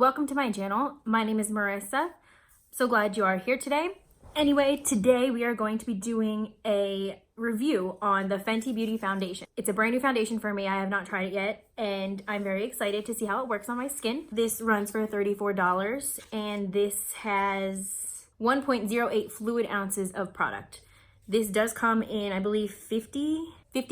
welcome to my channel. My name is Marissa. So glad you are here today. Anyway, today we are going to be doing a review on the Fenty Beauty foundation. It's a brand new foundation for me. I have not tried it yet, and I'm very excited to see how it works on my skin. This runs for $34, and this has 1.08 fluid ounces of product. This does come in, I believe, 50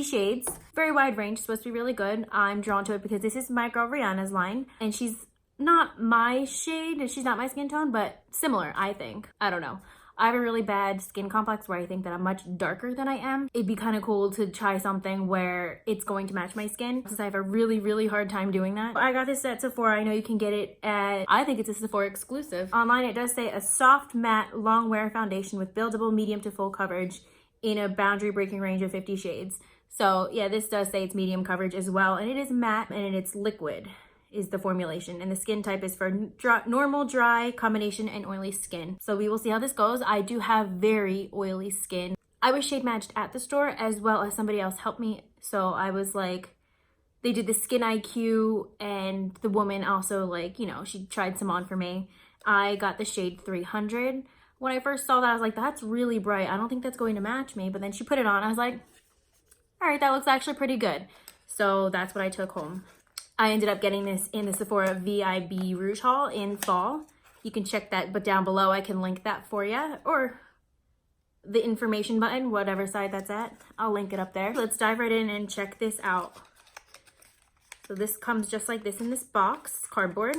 shades. Very wide range, supposed to be really good. I'm drawn to it because this is my girl Rihanna's line, and she's not my shade, and she's not my skin tone, but similar, I think. I don't know. I have a really bad skin complex where I think that I'm much darker than I am. It'd be kind of cool to try something where it's going to match my skin, since I have a really hard time doing that. I got this at Sephora. I know you can get it at, I think it's a Sephora exclusive. Online it does say a soft matte long wear foundation with buildable medium to full coverage in a boundary breaking range of 50 shades. So yeah, this does say it's medium coverage as well, and it is matte and it's liquid is the formulation, and the skin type is for normal, dry, combination, and oily skin. So we will see how this goes. I do have very oily skin. I was shade matched at the store as well as somebody else helped me. So I was like, they did the skin IQ, and the woman also, like, you know, she tried some on for me. I got the shade 300. When I first saw that, I was like, that's really bright. I don't think that's going to match me. But then she put it on. I was like, all right, that looks actually pretty good. So that's what I took home. I ended up getting this in the Sephora VIB Rouge haul in fall. You can check that, but down below I can link that for you, or the information button, whatever side that's at. I'll link it up there. Let's dive right in and check this out. So this comes just like this in this box, cardboard,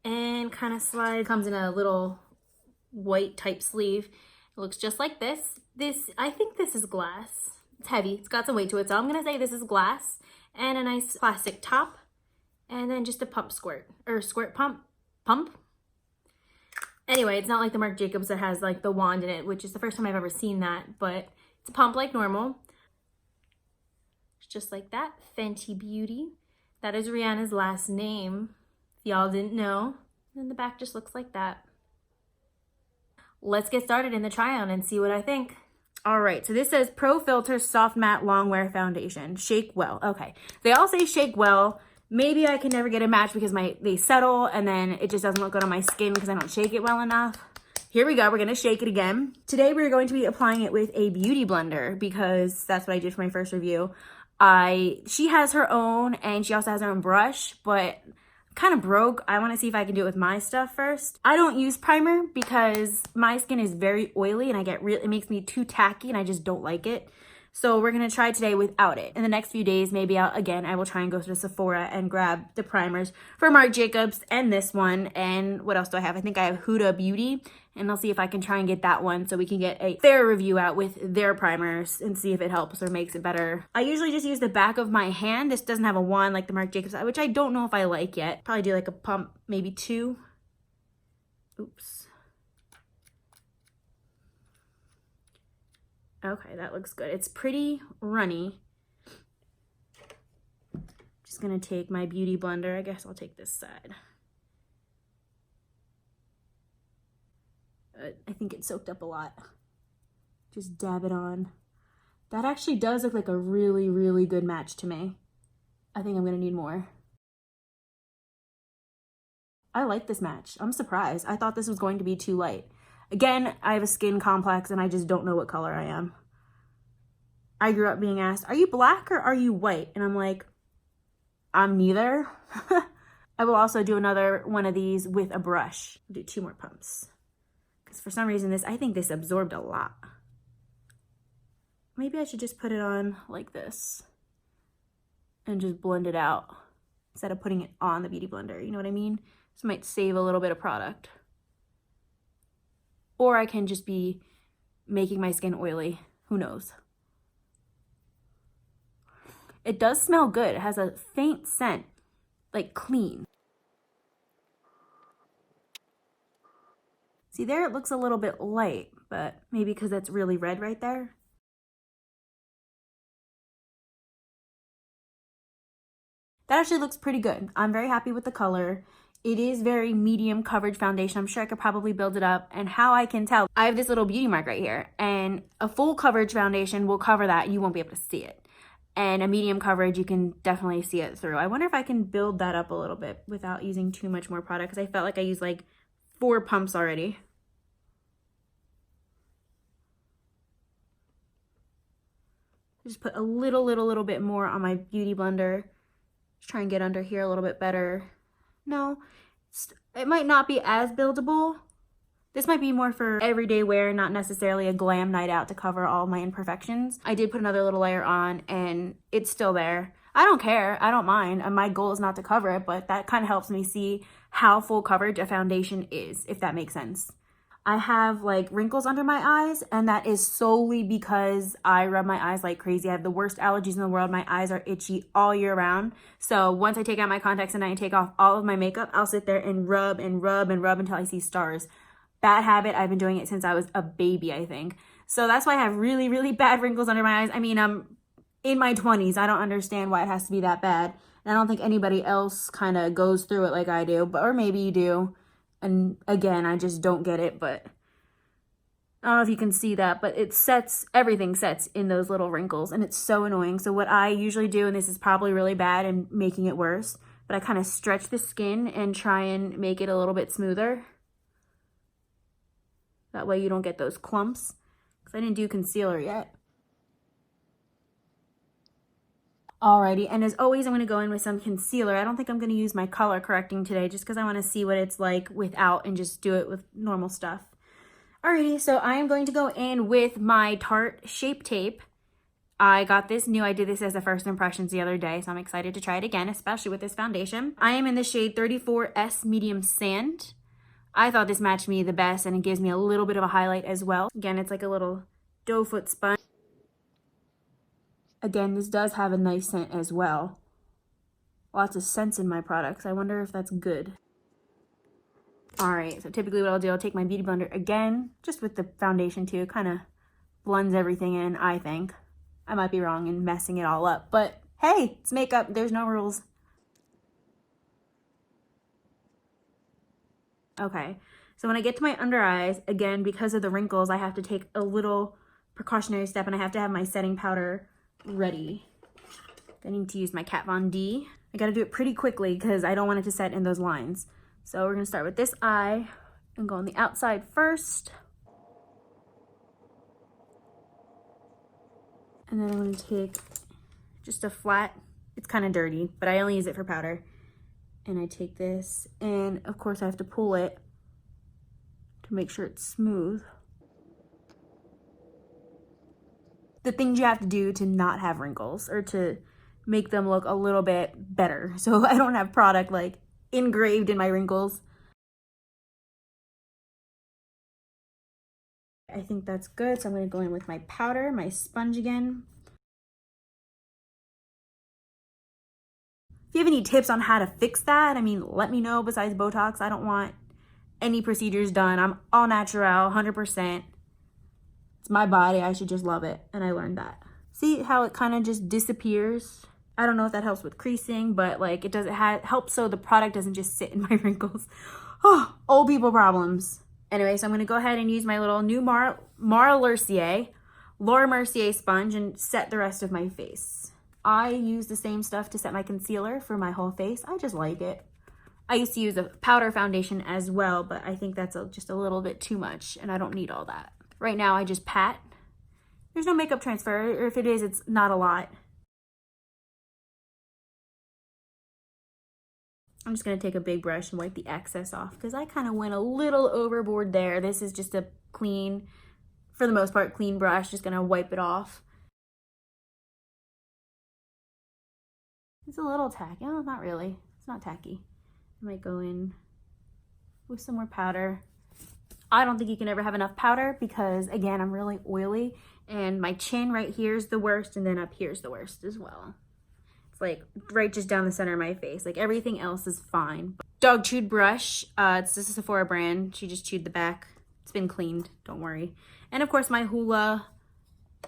and kind of slides. Comes in a little white type sleeve. It looks just like this. I think this is glass. It's heavy. It's got some weight to it, so I'm gonna say this is glass, and a nice plastic top. And then just a pump squirt, or squirt pump. Anyway, it's not like the Marc Jacobs that has like the wand in it, which is the first time I've ever seen that, but it's a pump like normal. It's just like that, Fenty Beauty. That is Rihanna's last name, if y'all didn't know. And the back just looks like that. Let's get started in the try on and see what I think. All right, so this says Pro Filter Soft Matte Long Wear Foundation. Shake well. Okay, they all say shake well. Maybe I can never get a match because they settle and then it just doesn't look good on my skin because I don't shake it well enough. Here we go. We're going to shake it again. Today we're going to be applying it with a beauty blender because that's what I did for my first review. She has her own, and she also has her own brush, but kind of broke. I want to see if I can do it with my stuff first. I don't use primer because my skin is very oily and it makes me too tacky and I just don't like it. So we're going to try today without it. In the next few days, maybe I will try and go to Sephora and grab the primers for Marc Jacobs and this one. And what else do I have? I think I have Hoola Beauty, and I'll see if I can try and get that one so we can get a fair review out with their primers and see if it helps or makes it better. I usually just use the back of my hand. This doesn't have a wand like the Marc Jacobs, which I don't know if I like yet. Probably do like a pump, maybe 2. Oops. Okay, that looks good. It's pretty runny. Just gonna take my beauty blender. I guess I'll take this side. I think it soaked up a lot. Just dab it on. That actually does look like a really good match to me. I think I'm gonna need more. I like this match. I'm surprised. I thought this was going to be too light. Again, I have a skin complex and I just don't know what color I am. I grew up being asked, are you black or are you white? And I'm like, I'm neither. I will also do another one of these with a brush. I'll do 2 more pumps. Because for some reason, I think this absorbed a lot. Maybe I should just put it on like this and just blend it out instead of putting it on the beauty blender. You know what I mean? This might save a little bit of product. Or I can just be making my skin oily. Who knows? It does smell good. It has a faint scent, like clean. See there, it looks a little bit light, but maybe because that's really red right there. That actually looks pretty good. I'm very happy with the color. It is very medium coverage foundation. I'm sure I could probably build it up. And how I can tell, I have this little beauty mark right here, and a full coverage foundation will cover that. You won't be able to see it. and a medium coverage, you can definitely see it through. I wonder if I can build that up a little bit without using too much more product, because I felt like I used like 4 pumps already. Just put a little bit more on my beauty blender. Just try and get under here a little bit better. No, it might not be as buildable. This might be more for everyday wear, not necessarily a glam night out to cover all my imperfections. I did put another little layer on and it's still there. I don't care, I don't mind. My goal is not to cover it, but that kind of helps me see how full coverage a foundation is, if that makes sense. I have like wrinkles under my eyes, and that is solely because I rub my eyes like crazy. I have the worst allergies in the world. My eyes are itchy all year round. So once I take out my contacts and I take off all of my makeup, I'll sit there and rub and rub and rub until I see stars. Bad habit. I've been doing it since I was a baby, I think. So that's why I have really bad wrinkles under my eyes. I mean, I'm in my 20s. I don't understand why it has to be that bad. And I don't think anybody else kind of goes through it like I do, or maybe you do. And again, I just don't get it, but I don't know if you can see that, but it sets, everything sets in those little wrinkles, and it's so annoying. So what I usually do, and this is probably really bad and making it worse, but I kind of stretch the skin and try and make it a little bit smoother. That way you don't get those clumps, because I didn't do concealer yet. Alrighty, and as always, I'm going to go in with some concealer. I don't think I'm going to use my color correcting today, just because I want to see what it's like without and just do it with normal stuff. Alrighty, so I am going to go in with my Tarte Shape Tape. I got this new. I did this as a first impressions the other day, so I'm excited to try it again, especially with this foundation. I am in the shade 34S Medium Sand. I thought this matched me the best, and it gives me a little bit of a highlight as well. Again, it's like a little doe foot sponge. Again, this does have a nice scent as well. Lots of scents in my products. I wonder if that's good. Alright, so typically what I'll do, I'll take my beauty blender again, just with the foundation too. It kind of blends everything in, I think. I might be wrong in messing it all up, but hey, it's makeup. There's no rules. Okay, so when I get to my under eyes, again, because of the wrinkles, I have to take a little precautionary step, and I have to have my setting powder ready. I need to use my Kat Von D. I gotta do it pretty quickly because I don't want it to set in those lines. So we're gonna start with this eye and go on the outside first. And then I'm gonna take just a flat, it's kind of dirty, but I only use it for powder. And I take this, and of course I have to pull it to make sure it's smooth. The things you have to do to not have wrinkles, or to make them look a little bit better, so I don't have product like engraved in my wrinkles. I think that's good, so I'm going to go in with my powder, my sponge again. If you have any tips on how to fix that, I mean, let me know. Besides Botox, I don't want any procedures done. I'm all natural, 100%. It's my body, I should just love it, and I learned that. See how it kind of just disappears? I don't know if that helps with creasing, but like it does, help so the product doesn't just sit in my wrinkles. Oh, old people problems. Anyway, so I'm gonna go ahead and use my little new Laura Mercier sponge and set the rest of my face. I use the same stuff to set my concealer for my whole face. I just like it. I used to use a powder foundation as well, but I think that's just a little bit too much, and I don't need all that. Right now, I just pat. There's no makeup transfer, or if it is, it's not a lot. I'm just going to take a big brush and wipe the excess off, because I kind of went a little overboard there. This is just a clean, for the most part, clean brush. Just going to wipe it off. It's a little tacky. Oh, not really. It's not tacky. I might go in with some more powder. I don't think you can ever have enough powder because, again, I'm really oily, and my chin right here is the worst, and then up here is the worst as well. It's like right just down the center of my face. Like everything else is fine. Dog chewed brush. It's this Sephora brand. She just chewed the back. It's been cleaned. Don't worry. And of course my Hoola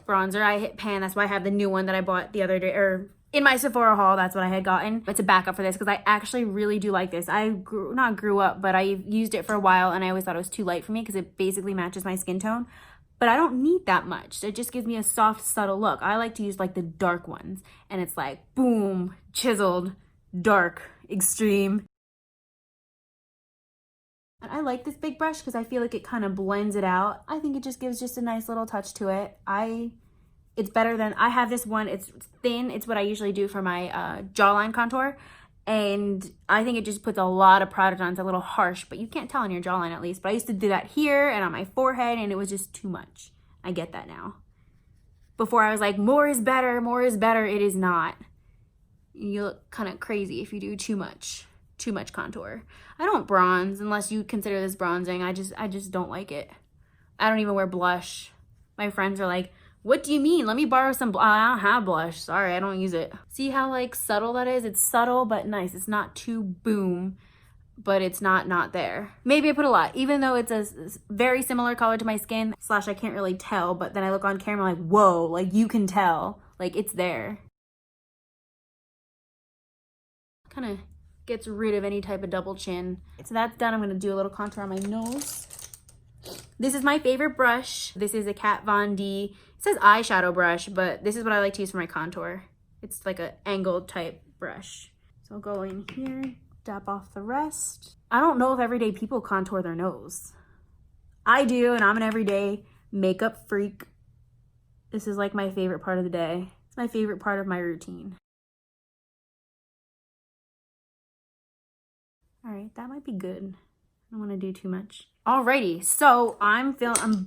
bronzer. I hit pan. That's why I have the new one that I bought the other day, or in my Sephora haul. That's what I had gotten. It's a backup for this because I actually really do like this. I not grew up, but I used it for a while, and I always thought it was too light for me because it basically matches my skin tone. but I don't need that much. So it just gives me a soft, subtle look. I like to use like the dark ones, and it's like boom, chiseled, dark, extreme. And I like this big brush because I feel like it kind of blends it out. I think it just gives just a nice little touch to it. It's better than, I have this one, it's thin. It's what I usually do for my jawline contour. And I think it just puts a lot of product on. It's a little harsh, but you can't tell on your jawline at least. But I used to do that here and on my forehead, and it was just too much. I get that now. Before I was like, more is better, more is better. It is not. You look kind of crazy if you do too much contour. I don't bronze unless you consider this bronzing. I just don't like it. I don't even wear blush. My friends are like, what do you mean? Let me borrow some blush. I don't have blush. Sorry, I don't use it. See how like subtle that is? It's subtle but nice. It's not too boom, but it's not there. Maybe I put a lot, even though it's a very similar color to my skin. / I can't really tell, but then I look on camera like, whoa, like you can tell. Like it's there. Kind of gets rid of any type of double chin. So that's done. I'm gonna do a little contour on my nose. This is my favorite brush. This is a Kat Von D. It says eyeshadow brush, but this is what I like to use for my contour. It's like an angled type brush. So I'll go in here, dab off the rest. I don't know if everyday people contour their nose. I do, and I'm an everyday makeup freak. This is like my favorite part of the day. It's my favorite part of my routine. All right, that might be good. I don't want to do too much. Alrighty, so I'm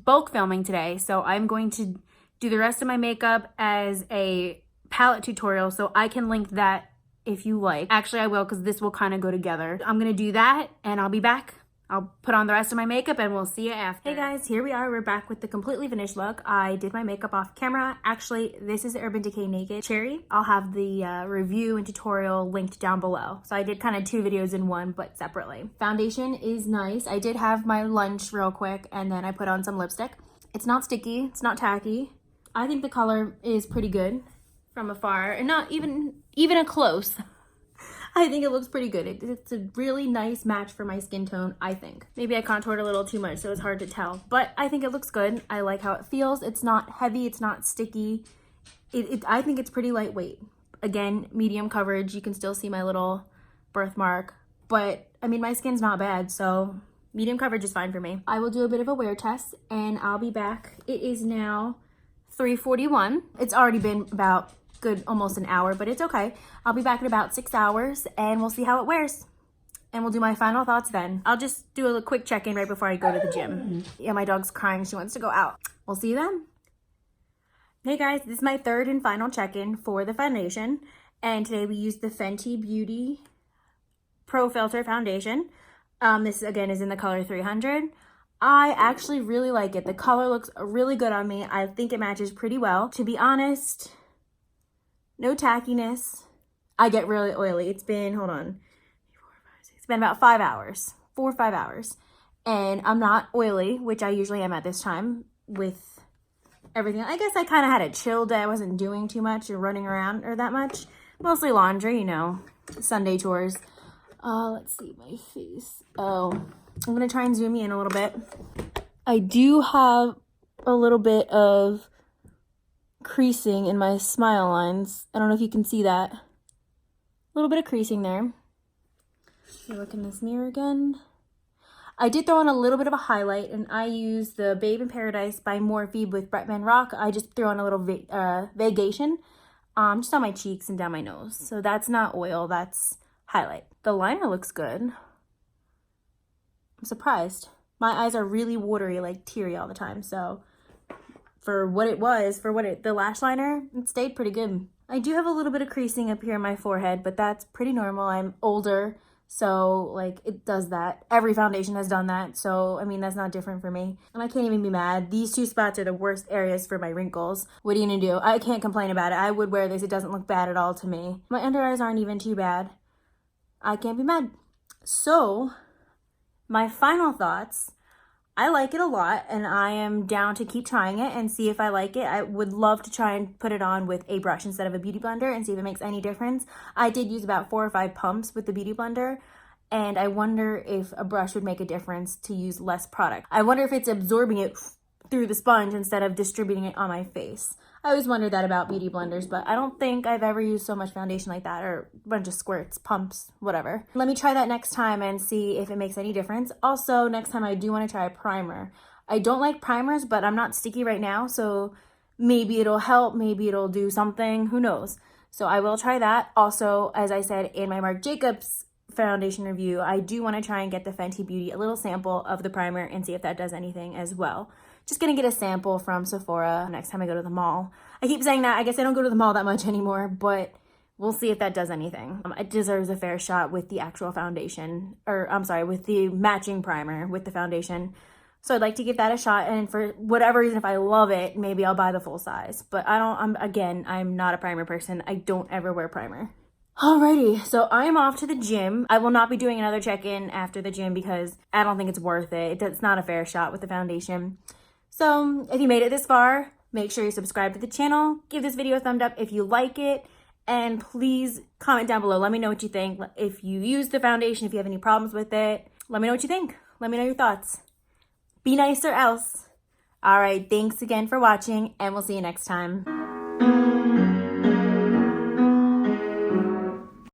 bulk filming today, so I'm going to do the rest of my makeup as a palette tutorial, so I can link that if you like. Actually, I will, because this will kind of go together. I'm gonna do that, and I'll be back. I'll put on the rest of my makeup, and we'll see you after. Hey guys, here we are. We're back with the completely finished look. I did my makeup off camera. Actually, this is Urban Decay Naked Cherry. I'll have the review and tutorial linked down below. So I did kind of 2 videos in one, but separately. Foundation is nice. I did have my lunch real quick, and then I put on some lipstick. It's not sticky. It's not tacky. I think the color is pretty good from afar, and not even a close. I think it looks pretty good. It's a really nice match for my skin tone, I think. Maybe I contoured a little too much, so it's hard to tell. But I think it looks good. I like how it feels. It's not heavy. It's not sticky. I think it's pretty lightweight. Again, medium coverage. You can still see my little birthmark. But, I mean, my skin's not bad, so medium coverage is fine for me. I will do a bit of a wear test, and I'll be back. It is now 3:41. It's already been about almost an hour, but it's okay. I'll be back in about 6 hours, and we'll see how it wears. And we'll do my final thoughts then. I'll just do a quick check-in right before I go to the gym. Yeah, my dog's crying. She wants to go out. We'll see you then. Hey guys, this is my 3rd and final check-in for the foundation. And today we used the Fenty Beauty Pro Filter Foundation. This, again, is in the color 300. I actually really like it. The color looks really good on me. I think it matches pretty well. To be honest, no tackiness. I get really oily. It's been, hold on, it's been about 5 hours, 4 or 5 hours. And I'm not oily, which I usually am at this time with everything. I guess I kind of had a chill day. I wasn't doing too much or running around or that much. Mostly laundry, you know, Sunday chores. Let's see my face. Oh, I'm going to try and zoom in a little bit. I do have a little bit of creasing in my smile lines. I don't know if you can see that. A little bit of creasing there. You look in this mirror again. I did throw on a little bit of a highlight, and I used the Babe in Paradise by Morphe with Bretman Rock. I just threw on a little vaguation just on my cheeks and down my nose. So that's not oil, that's highlight. The liner looks good. I'm surprised. My eyes are really watery, like teary all the time, so for what it was, the lash liner, it stayed pretty good. I do have a little bit of creasing up here in my forehead, but that's pretty normal. I'm older, so like it does that. Every foundation has done that, so I mean, that's not different for me. And I can't even be mad. These 2 spots are the worst areas for my wrinkles. What are you gonna do? I can't complain about it. I would wear this. It doesn't look bad at all to me. My under eyes aren't even too bad. I can't be mad. So, my final thoughts. I like it a lot, and I am down to keep trying it and see if I like it. I would love to try and put it on with a brush instead of a beauty blender and see if it makes any difference. I did use about 4 or 5 pumps with the beauty blender, and I wonder if a brush would make a difference to use less product. I wonder if it's absorbing it through the sponge instead of distributing it on my face. I always wondered that about beauty blenders, but I don't think I've ever used so much foundation like that, or a bunch of squirts, pumps, whatever. Let me try that next time and see if it makes any difference. Also, next time I do want to try a primer. I don't like primers, but I'm not sticky right now, so maybe it'll help, maybe it'll do something, who knows. So I will try that. Also, as I said in my Marc Jacobs foundation review, I do want to try and get the Fenty Beauty a little sample of the primer and see if that does anything as well. Just gonna get a sample from Sephora next time I go to the mall. I keep saying that, I guess I don't go to the mall that much anymore, but we'll see if that does anything. It deserves a fair shot with the actual foundation, or I'm sorry, with the matching primer with the foundation. So I'd like to give that a shot, and for whatever reason, if I love it, maybe I'll buy the full size. But I'm not a primer person. I don't ever wear primer. Alrighty, so I am off to the gym. I will not be doing another check-in after the gym because I don't think it's worth it. It's not a fair shot with the foundation. So if you made it this far, make sure you subscribe to the channel. Give this video a thumbs up if you like it. And please comment down below. Let me know what you think. If you use the foundation, if you have any problems with it, let me know what you think. Let me know your thoughts. Be nice or else. All right, thanks again for watching, and we'll see you next time.